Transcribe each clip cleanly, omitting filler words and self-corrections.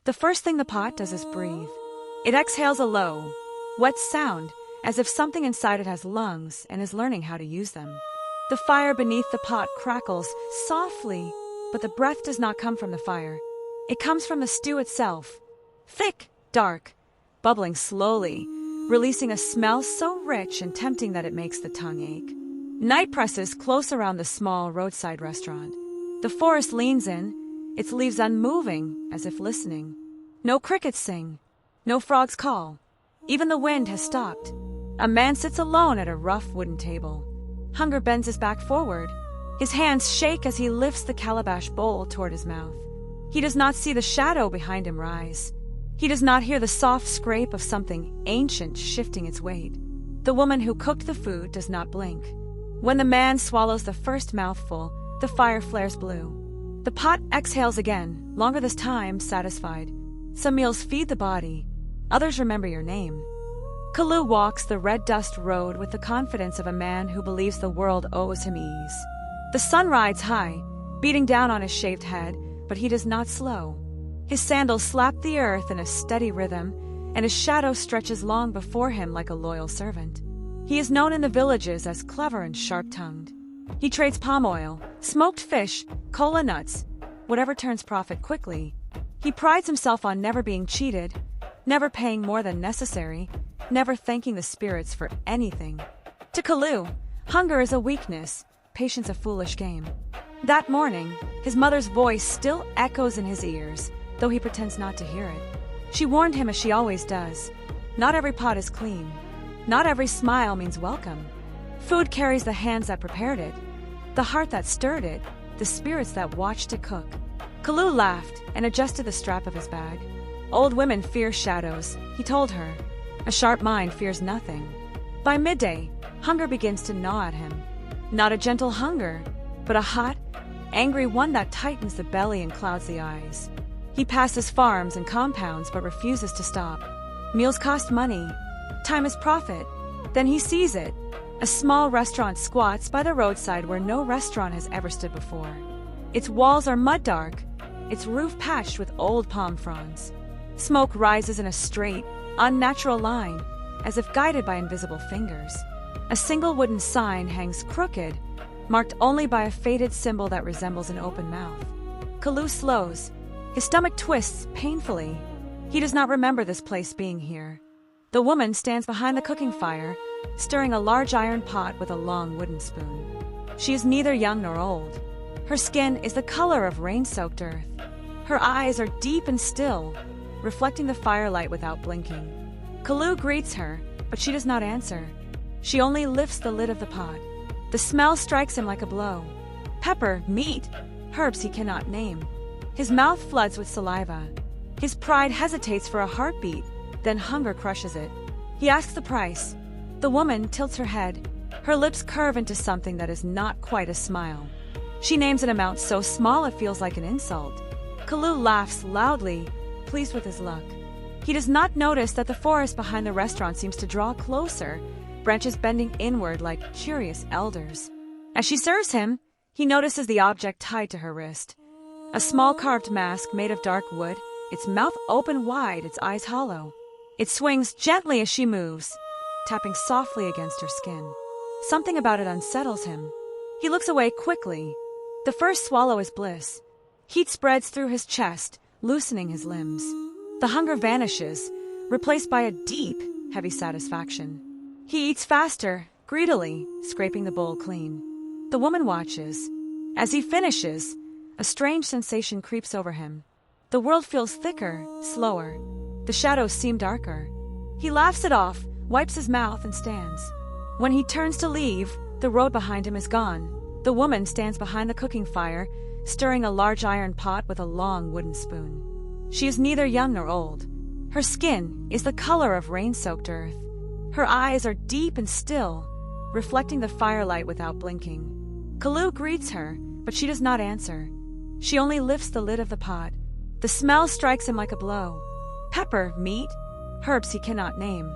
The first thing the pot does is breathe. It exhales a low, wet sound, as if something inside it has lungs and is learning how to use them. The fire beneath the pot crackles softly, but the breath does not come from the fire. It comes from the stew itself. Thick, dark, bubbling slowly, releasing a smell so rich and tempting that it makes the tongue ache. Night presses close around the small roadside restaurant. The forest leans in, its leaves unmoving, as if listening. No crickets sing, no frogs call. Even the wind has stopped. A man sits alone at a rough wooden table. Hunger bends his back forward. His hands shake as he lifts the calabash bowl toward his mouth. He does not see the shadow behind him rise. He does not hear the soft scrape of something ancient shifting its weight. The woman who cooked the food does not blink. When the man swallows the first mouthful, the fire flares blue. The pot exhales again, longer this time, satisfied. Some meals feed the body, others remember your name. Kalu walks the red dust road with the confidence of a man who believes the world owes him ease. The sun rides high, beating down on his shaved head, but he does not slow. His sandals slap the earth in a steady rhythm, and his shadow stretches long before him like a loyal servant. He is known in the villages as clever and sharp-tongued. He trades palm oil, smoked fish, cola nuts, whatever turns profit quickly. He prides himself on never being cheated, never paying more than necessary, never thanking the spirits for anything. To Kalu, hunger is a weakness, patience a foolish game. That morning, his mother's voice still echoes in his ears, though he pretends not to hear it. She warned him as she always does. Not every pot is clean. Not every smile means welcome. Food carries the hands that prepared it, the heart that stirred it, the spirits that watched it cook. Kalu laughed and adjusted the strap of his bag. Old women fear shadows, he told her. A sharp mind fears nothing. By midday, hunger begins to gnaw at him. Not a gentle hunger, but a hot, angry one that tightens the belly and clouds the eyes. He passes farms and compounds but refuses to stop. Meals cost money. Time is profit. Then he sees it. A small restaurant squats by the roadside where no restaurant has ever stood before. Its walls are mud dark, its roof patched with old palm fronds. Smoke rises in a straight, unnatural line, as if guided by invisible fingers. A single wooden sign hangs crooked, marked only by a faded symbol that resembles an open mouth. Kalu slows. His stomach twists painfully. He does not remember this place being here. The woman stands behind the cooking fire, stirring a large iron pot with a long wooden spoon. She is neither young nor old. Her skin is the color of rain-soaked earth. Her eyes are deep and still, reflecting the firelight without blinking. Kalu greets her, but she does not answer. She only lifts the lid of the pot. The smell strikes him like a blow. Pepper, meat, herbs he cannot name. His mouth floods with saliva. His pride hesitates for a heartbeat, then hunger crushes it. He asks the price. The woman tilts her head. Her lips curve into something that is not quite a smile. She names an amount so small it feels like an insult. Kalu laughs loudly, pleased with his luck. He does not notice that the forest behind the restaurant seems to draw closer, branches bending inward like curious elders. As she serves him, he notices the object tied to her wrist. A small carved mask made of dark wood, its mouth open wide, its eyes hollow. It swings gently as she moves, tapping softly against her skin. Something about it unsettles him. He looks away quickly. The first swallow is bliss. Heat spreads through his chest, loosening his limbs. The hunger vanishes, replaced by a deep, heavy satisfaction. He eats faster, greedily, scraping the bowl clean. The woman watches. As he finishes, a strange sensation creeps over him. The world feels thicker, slower. The shadows seem darker. He laughs it off, wipes his mouth, and stands. When he turns to leave, the road behind him is gone. The woman stands behind the cooking fire, stirring a large iron pot with a long wooden spoon. She is neither young nor old. Her skin is the color of rain-soaked earth. Her eyes are deep and still, reflecting the firelight without blinking. Kalu greets her, but she does not answer. She only lifts the lid of the pot. The smell strikes him like a blow. Pepper, meat, herbs he cannot name.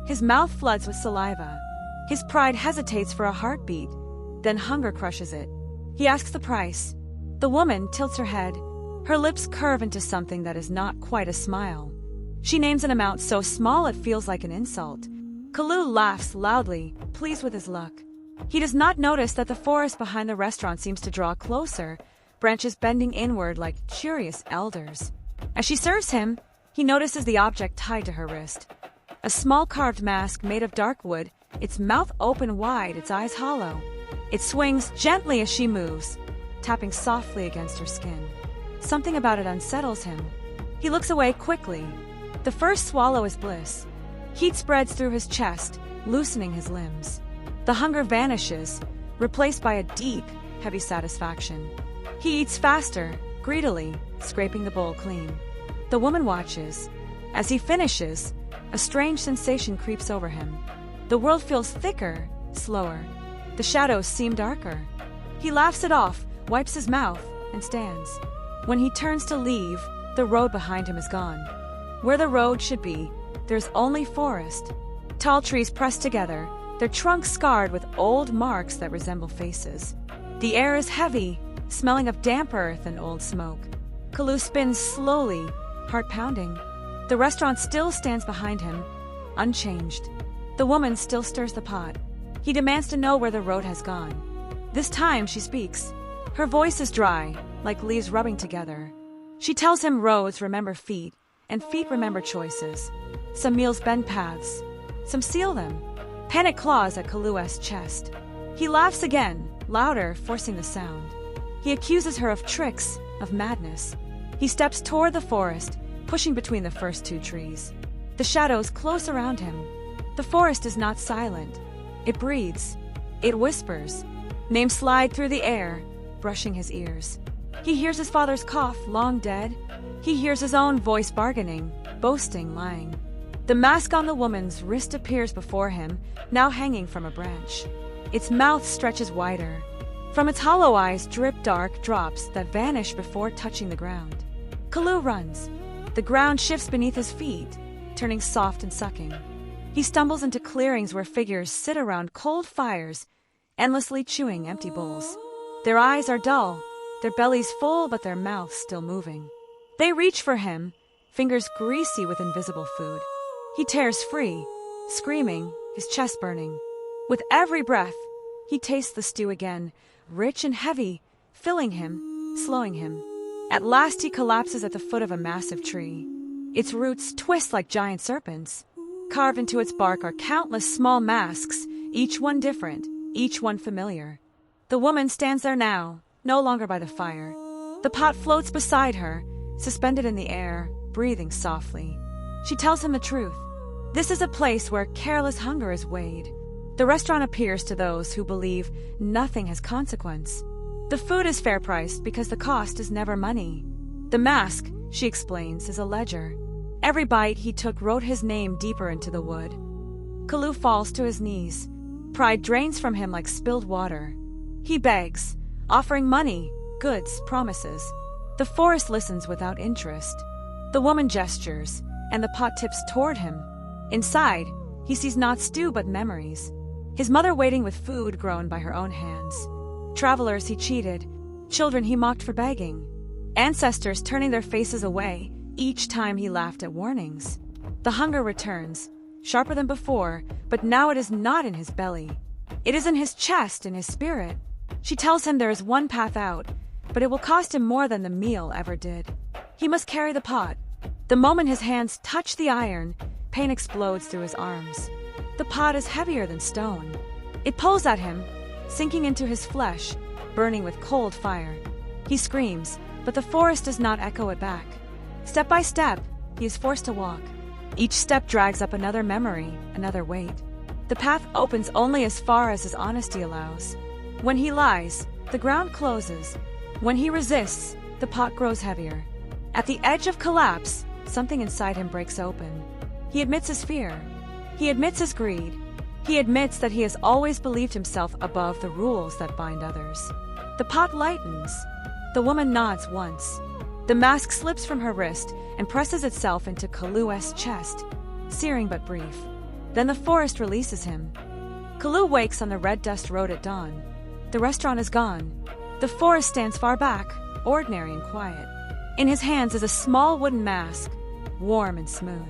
His mouth floods with saliva. His pride hesitates for a heartbeat, then hunger crushes it. He asks the price. The woman tilts her head. Her lips curve into something that is not quite a smile. She names an amount so small it feels like an insult. Kalu laughs loudly, pleased with his luck. He does not notice that the forest behind the restaurant seems to draw closer, branches bending inward like curious elders. As she serves him, he notices the object tied to her wrist. A small carved mask made of dark wood, its mouth open wide, its eyes hollow. It swings gently as she moves, tapping softly against her skin. Something about it unsettles him. He looks away quickly. The first swallow is bliss. Heat spreads through his chest, loosening his limbs. The hunger vanishes, replaced by a deep, heavy satisfaction. He eats faster, greedily, scraping the bowl clean. The woman watches. As he finishes, a strange sensation creeps over him. The world feels thicker, slower. The shadows seem darker. He laughs it off, wipes his mouth, and stands. When he turns to leave, the road behind him is gone. Where the road should be, there's only forest. Tall trees pressed together, their trunks scarred with old marks that resemble faces. The air is heavy, smelling of damp earth and old smoke. Kalu spins slowly, heart pounding. The restaurant still stands behind him, unchanged. The woman still stirs the pot. He demands to know where the road has gone. This time she speaks. Her voice is dry, like leaves rubbing together. She tells him roads remember feet, and feet remember choices. Some meals bend paths, some seal them. Panic claws at Kalu's chest. He laughs again, louder, forcing the sound. He accuses her of tricks, of madness. He steps toward the forest, pushing between the first two trees. The shadows close around him. The forest is not silent. It breathes. It whispers. Names slide through the air, brushing his ears. He hears his father's cough, long dead. He hears his own voice bargaining, boasting, lying. The mask on the woman's wrist appears before him, now hanging from a branch. Its mouth stretches wider. From its hollow eyes drip dark drops that vanish before touching the ground. Kalu runs. The ground shifts beneath his feet, turning soft and sucking. He stumbles into clearings where figures sit around cold fires, endlessly chewing empty bowls. Their eyes are dull, their bellies full, but their mouths still moving. They reach for him, fingers greasy with invisible food. He tears free, screaming, his chest burning. With every breath, he tastes the stew again, rich and heavy, filling him, slowing him. At last he collapses at the foot of a massive tree. Its roots twist like giant serpents. Carved into its bark are countless small masks, each one different, each one familiar. The woman stands there now, no longer by the fire. The pot floats beside her, suspended in the air, breathing softly. She tells him the truth. This is a place where careless hunger is weighed. The restaurant appears to those who believe nothing has consequence. The food is fair-priced because the cost is never money. The mask, she explains, is a ledger. Every bite he took wrote his name deeper into the wood. Kalu falls to his knees. Pride drains from him like spilled water. He begs, offering money, goods, promises. The forest listens without interest. The woman gestures, and the pot tips toward him. Inside, he sees not stew but memories. His mother waiting with food grown by her own hands. Travelers he cheated, children he mocked for begging. Ancestors turning their faces away each time he laughed at warnings. The hunger returns, sharper than before, but now it is not in his belly. It is in his chest, in his spirit. She tells him there is one path out, but it will cost him more than the meal ever did. He must carry the pot. The moment his hands touch the iron, pain explodes through his arms. The pot is heavier than stone. It pulls at him, sinking into his flesh, burning with cold fire. He screams, but the forest does not echo it back. Step by step, he is forced to walk. Each step drags up another memory, another weight. The path opens only as far as his honesty allows. When he lies, the ground closes. When he resists, the pot grows heavier. At the edge of collapse, something inside him breaks open. He admits his fear. He admits his greed. He admits that he has always believed himself above the rules that bind others. The pot lightens. The woman nods once. The mask slips from her wrist and presses itself into Kalu's chest, searing but brief. Then the forest releases him. Kalu wakes on the red dust road at dawn. The restaurant is gone. The forest stands far back, ordinary and quiet. In his hands is a small wooden mask, warm and smooth.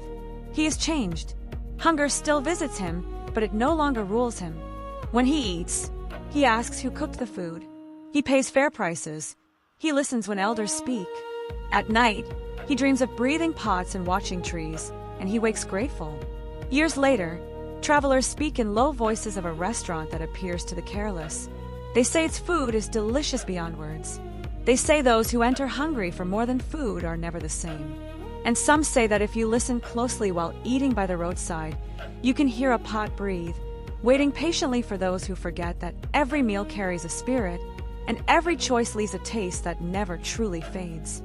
He is changed. Hunger still visits him, but it no longer rules him. When he eats, he asks who cooked the food. He pays fair prices. He listens when elders speak. At night, he dreams of breathing pots and watching trees, and he wakes grateful. Years later, travelers speak in low voices of a restaurant that appears to the careless. They say its food is delicious beyond words. They say those who enter hungry for more than food are never the same. And some say that if you listen closely while eating by the roadside, you can hear a pot breathe, waiting patiently for those who forget that every meal carries a spirit, and every choice leaves a taste that never truly fades.